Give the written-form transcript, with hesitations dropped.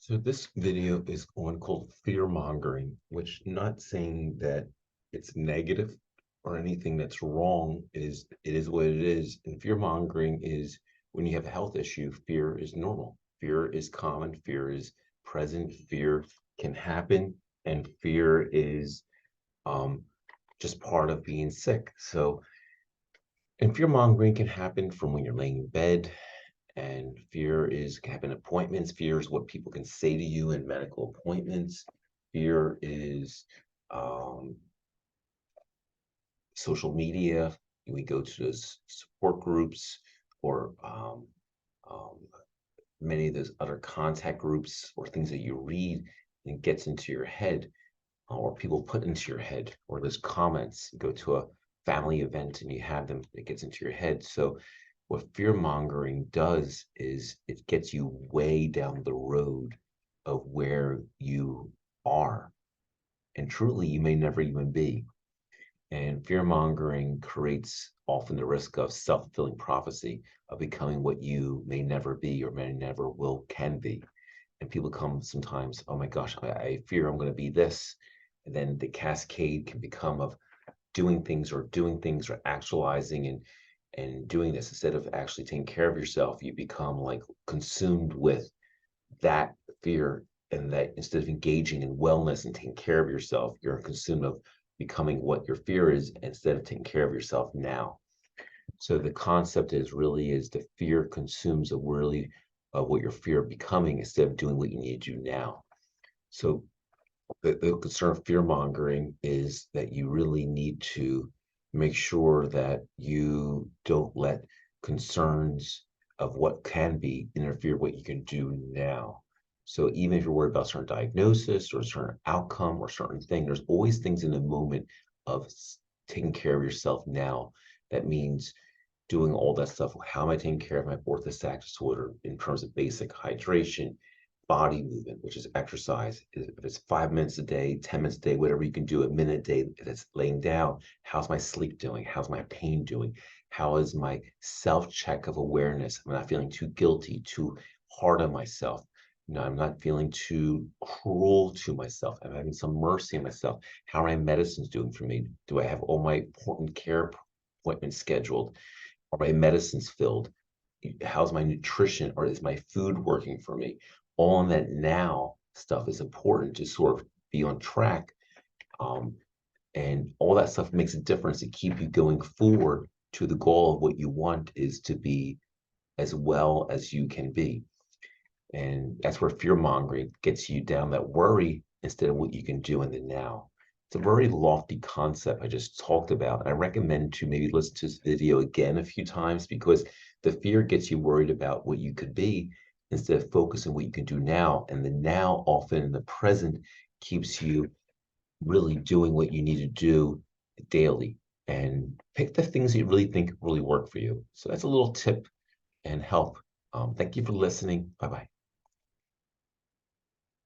So this video is one called fear mongering, which not saying that it's negative or anything that's wrong. It is what it is. And fear mongering is when you have a health issue, fear is normal. Fear is common, fear is present, fear can happen, and fear is um just part of being sick. And fear mongering can happen from when you're laying in bed, and fear is can happen in appointments. Fear is what people can say to you in medical appointments. Fear is um, social media. We go to those support groups or um, many of those other contact groups or things that you read and gets into your head, or people put into your head, or those comments. You go to a family event and you have them, it gets into your head. So what fear mongering does is it gets you way down the road of where you are. And truly, you may never even be. And fear mongering creates often the risk of self fulfilling prophecy of becoming what you may never be or may never will can be. And people come sometimes, oh my gosh, I fear I'm going to be this. And then the cascade can become of doing things or actualizing and doing this instead of actually taking care of yourself. You become like consumed with that fear, and that instead of engaging in wellness and taking care of yourself, you're consumed of becoming what your fear is instead of taking care of yourself now. So the concept is the fear consumes a really of what your fear of becoming instead of doing what you need to do now. So the concern of fear mongering is that you really need to make sure that you don't let concerns of what can be interfere with what you can do now. So even if you're worried about certain diagnosis or a certain outcome or certain thing, there's always things in the moment of taking care of yourself now. That means doing all that stuff. How am I taking care of my orthostatic disorder in terms of basic hydration, body movement, which is exercise? If it's 5 minutes a day, 10 minutes a day, whatever you can do, a minute a day, if it's laying down, how's my sleep doing? How's my pain doing? How is my self check of awareness? I'm not feeling too guilty, too hard on myself. I'm not feeling too cruel to myself. I'm having some mercy on myself. How are my medicines doing for me? Do I have all my important care appointments scheduled? Are my medicines filled? How's my nutrition, or is my food working for me? All in that now stuff is important to sort of be on track. Um, and all that stuff makes a difference to keep you going forward to the goal of what you want is to be as well as you can be. And that's where fear mongering gets you down that worry instead of what you can do in the now. It's a very lofty concept I just talked about. I recommend to maybe listen to this video again a few times, because the fear gets you worried about what you could be instead of focusing what you can do now. And the now, often in the present, keeps you really doing what you need to do daily. And pick the things that you really think really work for you. So that's a little tip and help. Thank you for listening. Bye bye.